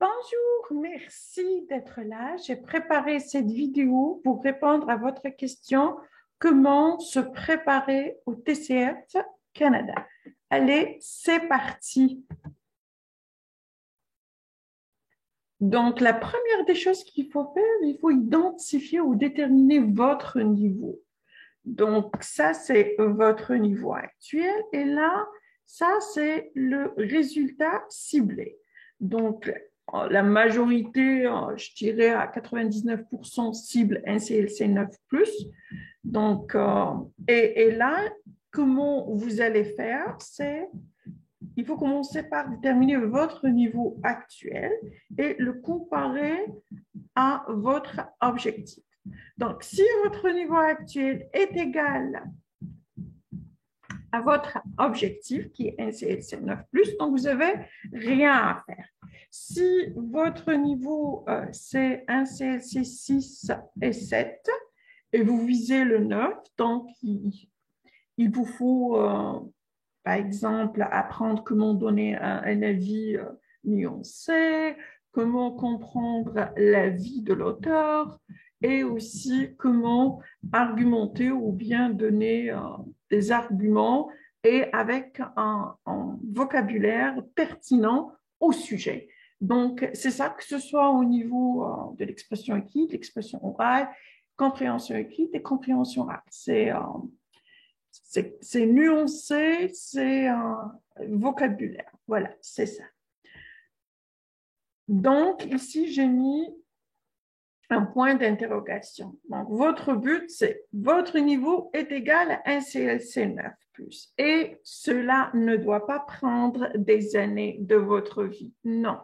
Bonjour, merci d'être là. J'ai préparé cette vidéo pour répondre à votre question, comment se préparer au TCF Canada. Allez, c'est parti. Donc, la première des choses qu'il faut faire, il faut identifier ou déterminer votre niveau. Donc, ça, c'est votre niveau actuel. Et là, ça, c'est le résultat ciblé. Donc, la majorité, je dirais à 99% cible NCLC 9+. Donc, et là, comment vous allez faire, c'est il faut commencer par déterminer votre niveau actuel et le comparer à votre objectif. Donc, si votre niveau actuel est égal à votre objectif, qui est NCLC 9+, donc vous n'avez rien à faire. Si votre niveau, c'est NCLC 6 et 7, et vous visez le 9, donc il vous faut, par exemple, apprendre comment donner un avis nuancé, comment comprendre l'avis de l'auteur et aussi comment argumenter ou bien donner des arguments et avec un vocabulaire pertinent au sujet. Donc, c'est ça, que ce soit au niveau de l'expression écrite, l'expression orale, compréhension écrite et compréhension orale. C'est nuancé, c'est un vocabulaire. Voilà, c'est ça. Donc, ici, j'ai mis un point d'interrogation. Donc, votre but, c'est votre niveau est égal à un CLC 9+. Et cela ne doit pas prendre des années de votre vie. Non.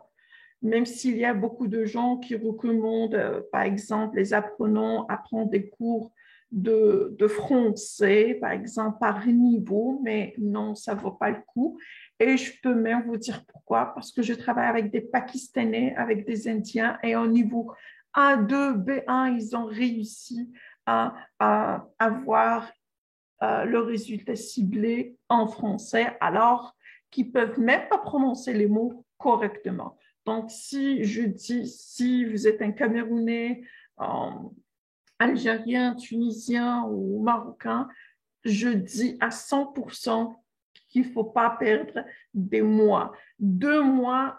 Même s'il y a beaucoup de gens qui recommandent, par exemple, les apprenants à prendre des cours de français, par exemple, par niveau, mais non, ça ne vaut pas le coup. Et je peux même vous dire pourquoi, parce que je travaille avec des Pakistanais, avec des Indiens, et au niveau A2, B1, ils ont réussi à avoir le résultat ciblé en français, alors qu'ils ne peuvent même pas prononcer les mots correctement. Donc, si je dis, si vous êtes un Camerounais, Algérien, Tunisien ou Marocain, je dis à 100% qu'il ne faut pas perdre des mois. 2 mois,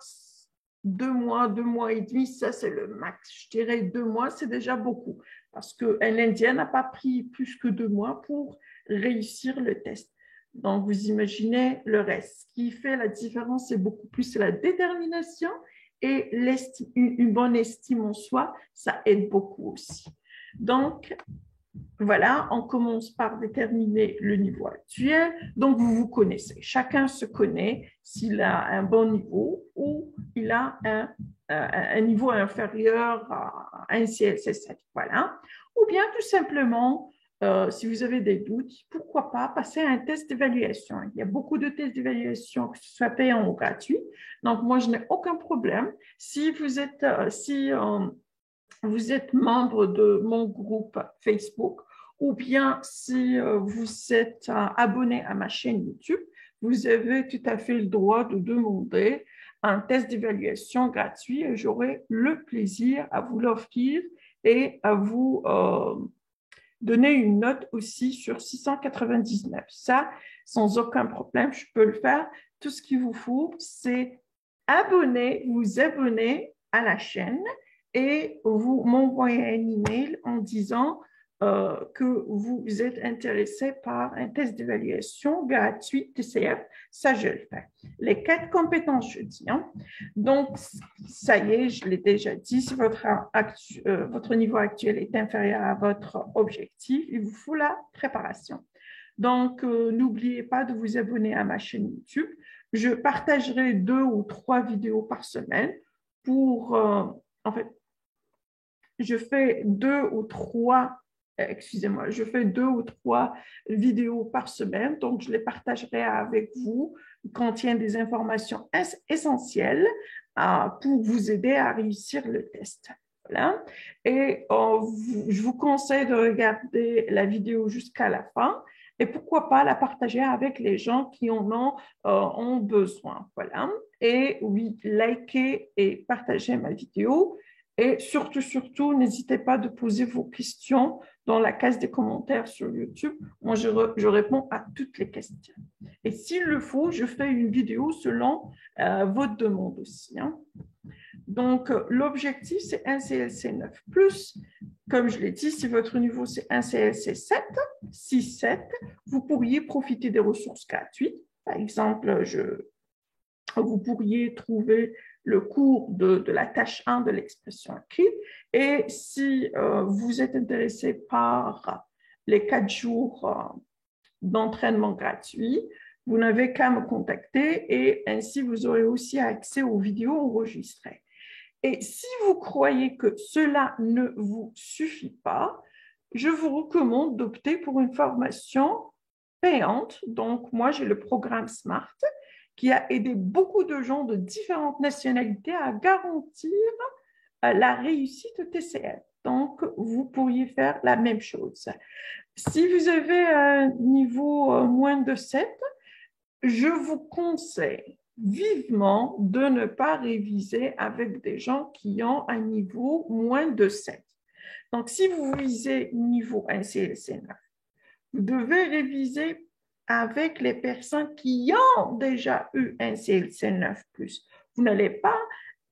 2 mois et demi, ça c'est le max. Je dirais 2 mois, c'est déjà beaucoup. Parce qu'un Indien n'a pas pris plus que 2 mois pour réussir le test. Donc, vous imaginez le reste. Ce qui fait la différence, c'est beaucoup plus la détermination et une bonne estime en soi, ça aide beaucoup aussi. Donc, voilà, on commence par déterminer le niveau actuel. Donc, vous vous connaissez. Chacun se connaît s'il a un bon niveau ou il a un niveau inférieur à un CLC 7. Voilà. Ou bien, tout simplement, si vous avez des doutes, pourquoi pas passer à un test d'évaluation. Il y a beaucoup de tests d'évaluation, que ce soit payant ou gratuit. Donc, moi, je n'ai aucun problème. Si vous êtes, vous êtes membre de mon groupe Facebook ou bien si vous êtes abonné à ma chaîne YouTube, vous avez tout à fait le droit de demander un test d'évaluation gratuit et j'aurai le plaisir à vous l'offrir et à vous donner une note aussi sur 699. Ça, sans aucun problème, je peux le faire. Tout ce qu'il vous faut, c'est vous abonner à la chaîne et vous m'envoyez un email en disant que vous êtes intéressé par un test d'évaluation gratuit TCF. Ça, je le fais. Les 4 compétences, je dis. Hein. Donc, ça y est, je l'ai déjà dit, si votre niveau actuel est inférieur à votre objectif, il vous faut la préparation. Donc, n'oubliez pas de vous abonner à ma chaîne YouTube. Je partagerai 2 ou 3 vidéos par semaine pour, en fait, je fais 2 ou 3 vidéos par semaine, donc je les partagerai avec vous, qui contiennent des informations essentielles pour vous aider à réussir le test. Voilà. Et je vous conseille de regarder la vidéo jusqu'à la fin et pourquoi pas la partager avec les gens qui en ont besoin. Voilà. Et oui, likez et partagez ma vidéo. Et surtout, surtout, n'hésitez pas de poser vos questions dans la case des commentaires sur YouTube. Moi, je réponds à toutes les questions. Et s'il le faut, je fais une vidéo selon votre demande aussi. Hein. Donc, l'objectif, c'est un CLC 9+. Comme je l'ai dit, si votre niveau, c'est un CLC 7, 6, 7, vous pourriez profiter des ressources gratuites. Par exemple, vous pourriez trouver le cours de la tâche 1 de l'expression écrite. Et si vous êtes intéressé par les 4 jours d'entraînement gratuit, vous n'avez qu'à me contacter et ainsi vous aurez aussi accès aux vidéos enregistrées. Et si vous croyez que cela ne vous suffit pas, je vous recommande d'opter pour une formation payante. Donc, moi, j'ai le programme SMART qui a aidé beaucoup de gens de différentes nationalités à garantir la réussite au TCF. Donc, vous pourriez faire la même chose. Si vous avez un niveau moins de 7, je vous conseille vivement de ne pas réviser avec des gens qui ont un niveau moins de 7. Donc, si vous visez niveau 1 CLC 9, vous devez réviser avec les personnes qui ont déjà eu un CLC 9+. Vous n'allez pas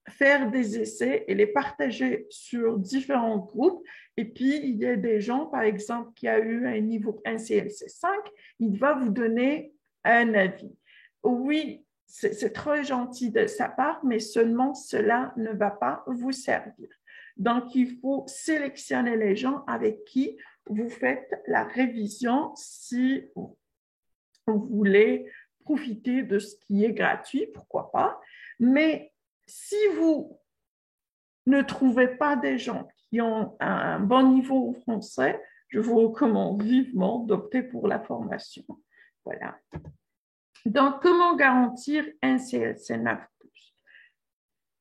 faire des essais et les partager sur différents groupes. Et puis, il y a des gens, par exemple, qui a eu un niveau 1 CLC 5, il va vous donner un avis. Oui, c'est très gentil de sa part, mais seulement cela ne va pas vous servir. Donc, il faut sélectionner les gens avec qui vous faites la révision si vous voulez profiter de ce qui est gratuit, pourquoi pas. Mais si vous ne trouvez pas des gens qui ont un bon niveau au français, je vous recommande vivement d'opter pour la formation. Voilà. Donc, comment garantir un CLC 9+?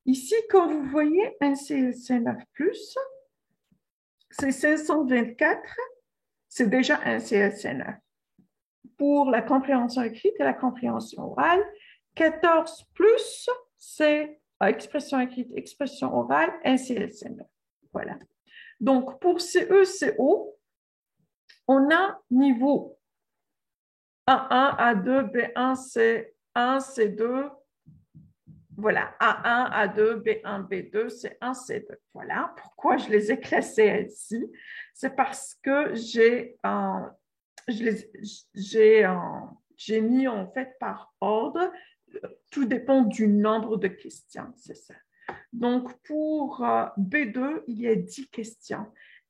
Ici, quand vous voyez un CLC 9+, c'est 524, c'est déjà un CLC 9. Pour la compréhension écrite et la compréhension orale, 14+, c'est expression écrite, expression orale, un CLC 9. Voilà. Donc, pour CE, CO, on a niveau A1, A2, B1, C1, C2, voilà, A1, A2, B1, B2, C1, C2. Voilà pourquoi je les ai classés ainsi. C'est parce que j'ai mis en fait par ordre. Tout dépend du nombre de questions, c'est ça. Donc, pour B2, il y a 10 questions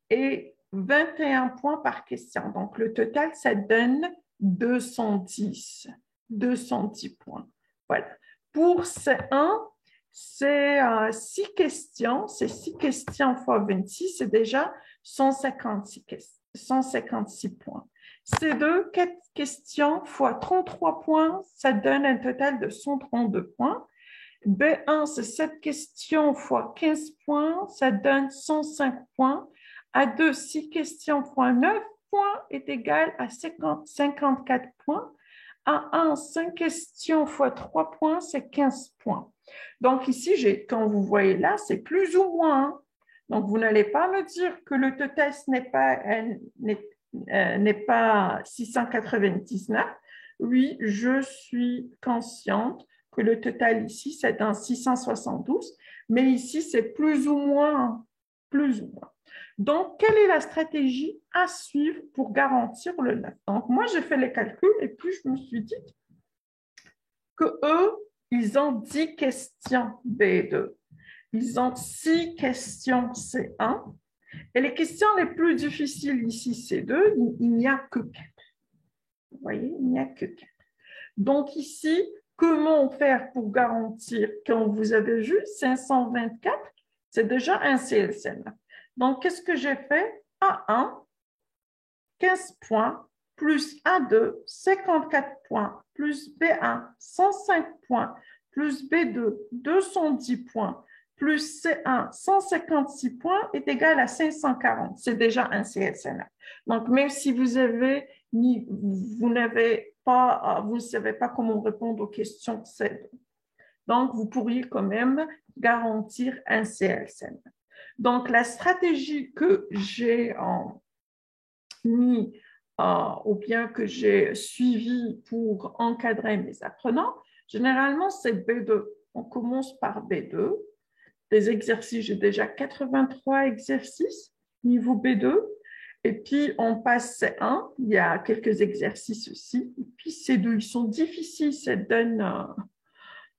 et 21 points par question. Donc, le total, ça donne 210 points. Voilà. Pour C1, c'est 6 questions. C'est 6 questions fois 26, c'est déjà 156 points. C2, 4 questions fois 33 points, ça donne un total de 132 points. B1, c'est 7 questions fois 15 points, ça donne 105 points. A2, 6 questions fois 9 points est égal à 54 points. A1, 5 questions fois 3 points, c'est 15 points. Donc ici, quand vous voyez là, c'est plus ou moins. Donc, vous n'allez pas me dire que le total n'est pas 699. Oui, je suis consciente que le total ici, c'est un 672, mais ici, c'est plus ou moins, plus ou moins. Donc, quelle est la stratégie à suivre pour garantir le 9? Donc, moi, j'ai fait les calculs et puis je me suis dit que eux, ils ont 10 questions B2. Ils ont 6 questions C1. Et les questions les plus difficiles ici, C2, il n'y a que 4. Vous voyez, il n'y a que 4. Donc ici, comment faire pour garantir, quand vous avez vu 524, c'est déjà un CLC9. Donc, qu'est-ce que j'ai fait? A1, 15 points, plus A2, 54 points, plus B1, 105 points, plus B2, 210 points, plus C1, 156 points est égal à 540. C'est déjà un CLC9. Donc, même si vous avez ni vous ne savez pas comment répondre aux questions C2. Donc, vous pourriez quand même garantir un CLSN. Donc, la stratégie que j'ai mis ou bien que j'ai suivie pour encadrer mes apprenants, généralement, c'est B2. On commence par B2. Des exercices, j'ai déjà 83 exercices niveau B2. Et puis, on passe C1. Il y a quelques exercices aussi. Et puis, C2, ils sont difficiles. Ça donne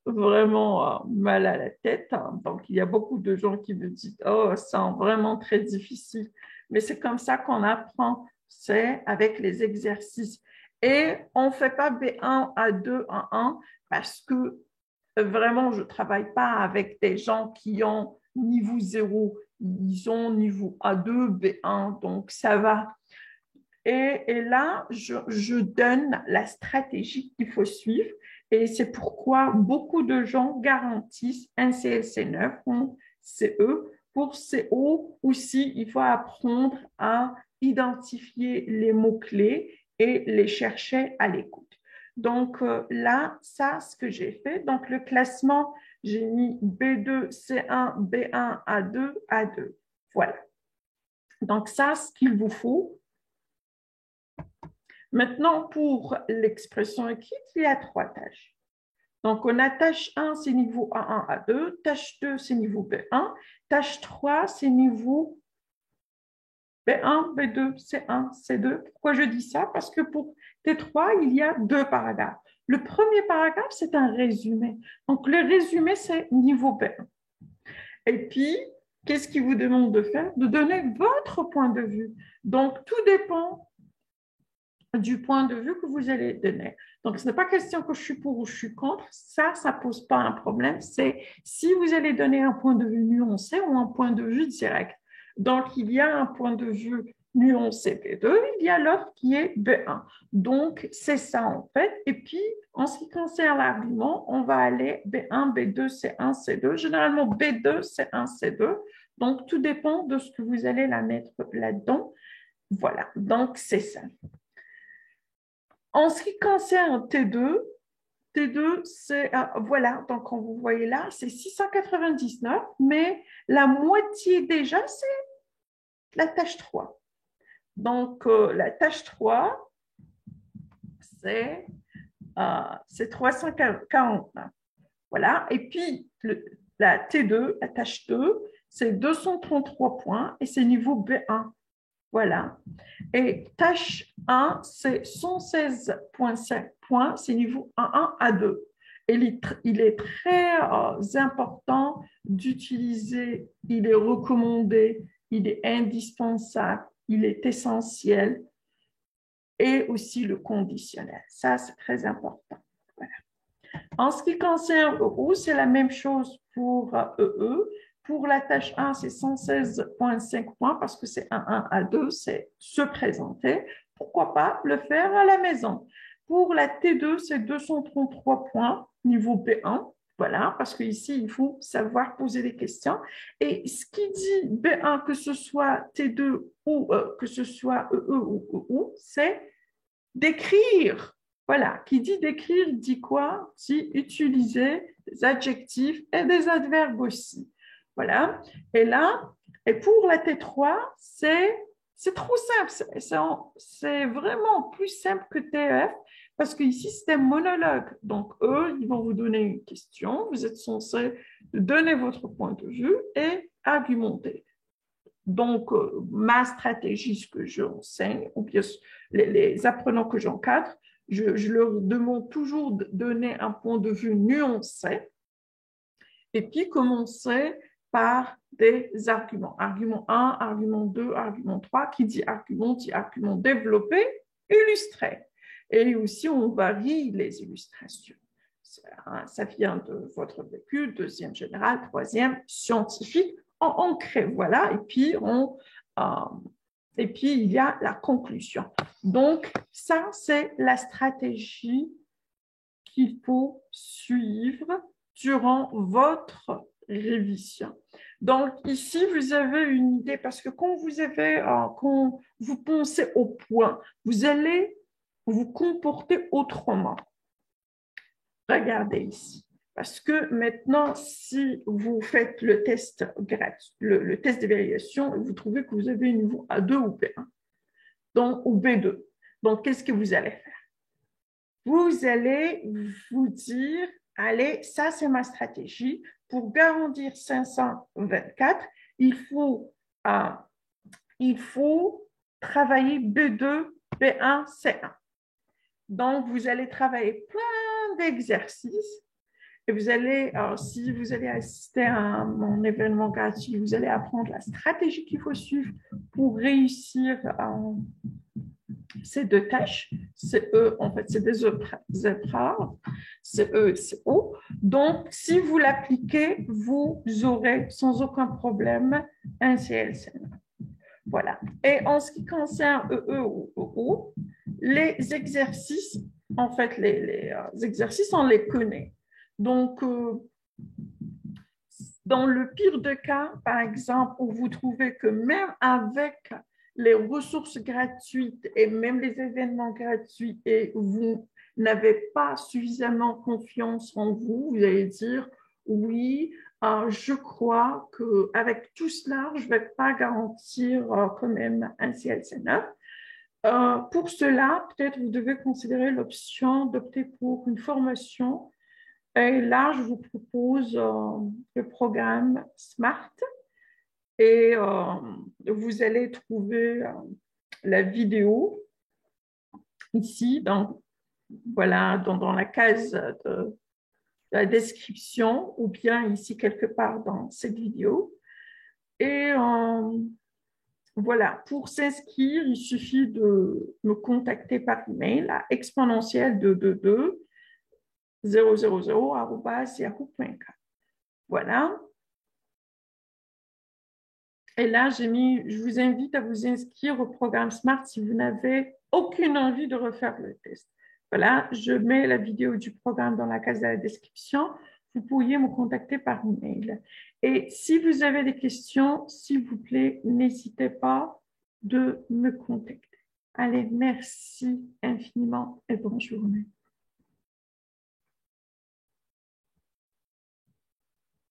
vraiment mal à la tête. Donc, il y a beaucoup de gens qui me disent « Oh, c'est vraiment très difficile. » Mais c'est comme ça qu'on apprend. C'est avec les exercices. Et on ne fait pas B1, A2, A1 parce que vraiment, je ne travaille pas avec des gens qui ont niveau 0. Ils ont niveau A2, B1, donc ça va. Et là, je donne la stratégie qu'il faut suivre. Et c'est pourquoi beaucoup de gens garantissent un CLC9 ou CE. Pour CO aussi, il faut apprendre à identifier les mots-clés et les chercher à l'écoute. Donc là, ça, ce que j'ai fait. Donc le classement, j'ai mis B2, C1, B1, A2, A2. Voilà. Donc ça, ce qu'il vous faut. Maintenant, pour l'expression écrite, il y a 3 tâches. Donc, on a tâche 1, c'est niveau A1, A2. Tâche 2, c'est niveau B1. Tâche 3, c'est niveau B1, B2, C1, C2. Pourquoi je dis ça? Parce que pour T3, il y a 2 paragraphes. Le premier paragraphe, c'est un résumé. Donc, le résumé, c'est niveau B1. Et puis, qu'est-ce qu'il vous demande de faire? De donner votre point de vue. Donc, tout dépend du point de vue que vous allez donner. Donc, ce n'est pas question que je suis pour ou je suis contre. Ça ne pose pas un problème. C'est si vous allez donner un point de vue nuancé ou un point de vue direct. Donc, il y a un point de vue nuancé B2, il y a l'autre qui est B1. Donc, c'est ça en fait. Et puis, en ce qui concerne l'argument, on va aller B1, B2, C1, C2. Généralement, B2, C1, C2. Donc, tout dépend de ce que vous allez la mettre là-dedans. Voilà, donc c'est ça. En ce qui concerne T2, c'est, voilà, donc comme vous voyez là, c'est 699, mais la moitié déjà, c'est la tâche 3. Donc, la tâche 3, c'est 349. Voilà, et puis la T2, la tâche 2, c'est 233 points et c'est niveau B1. Voilà. Et tâche 1, c'est 116,5 points, c'est niveau A1, A2. Et il est très important d'utiliser, il est recommandé, il est indispensable, il est essentiel et aussi le conditionnel. Ça, c'est très important. Voilà. En ce qui concerne EO, c'est la même chose pour EE. Pour la tâche 1, c'est 116,5 points parce que c'est A1, A2, c'est se présenter. Pourquoi pas le faire à la maison? Pour la T2, c'est 233 points, niveau B1. Voilà, parce qu'ici, il faut savoir poser des questions. Et ce qui dit B1, que ce soit T2 ou que ce soit EE ou EO, c'est d'écrire. Voilà, qui dit d'écrire dit quoi? Dit utiliser des adjectifs et des adverbes aussi. Voilà. Et là, et pour la T3, c'est trop simple. C'est vraiment plus simple que TEF parce qu'ici, c'est un monologue. Donc, eux, ils vont vous donner une question. Vous êtes censé donner votre point de vue et argumenter. Donc, ma stratégie, ce que j'enseigne, ou bien les apprenants que j'encadre, je leur demande toujours de donner un point de vue nuancé et puis commencer par des arguments. Argument 1, argument 2, argument 3, qui dit argument développé, illustré. Et aussi, on varie les illustrations. Ça vient de votre vécu, deuxième général, troisième scientifique, ancré, voilà, et puis il y a la conclusion. Donc, ça, c'est la stratégie qu'il faut suivre durant votre révision. Donc, ici, vous avez une idée, parce que quand vous pensez au point, vous allez vous comporter autrement. Regardez ici. Parce que maintenant, si vous faites le test gratuit, le test d'évaluation, et vous trouvez que vous avez un niveau A2 ou B1, donc, ou B2, donc qu'est-ce que vous allez faire? Vous allez vous dire, allez, ça c'est ma stratégie. Pour garantir 524, il faut travailler B2, B1, C1. Donc, vous allez travailler plein d'exercices. Et vous allez, si vous allez assister à mon événement gratuit, vous allez apprendre la stratégie qu'il faut suivre pour réussir ces deux tâches. C'est eux, en fait, c'est des épreuves, c'est eux, c'est O. Donc, si vous l'appliquez, vous aurez sans aucun problème un CLCN. Voilà. Et en ce qui concerne EE ou EO, les exercices, en fait, les exercices, on les connaît. Donc, dans le pire des cas, par exemple, où vous trouvez que même avec les ressources gratuites et même les événements gratuits et vous n'avez pas suffisamment confiance en vous, vous allez dire oui, je crois qu'avec tout cela, je ne vais pas garantir quand même un CLC9. Pour cela, peut-être vous devez considérer l'option d'opter pour une formation. Et là, je vous propose le programme SMART et vous allez trouver la vidéo ici, voilà, dans la case de la description ou bien ici quelque part dans cette vidéo. Et voilà, pour s'inscrire, il suffit de me contacter par email à exponentielle222-000@yahoo.com. Voilà. Et là, je vous invite à vous inscrire au programme SMART si vous n'avez aucune envie de refaire le test. Voilà, je mets la vidéo du programme dans la case de la description. Vous pourriez me contacter par email. Et si vous avez des questions, s'il vous plaît, n'hésitez pas de me contacter. Allez, merci infiniment et bonne journée.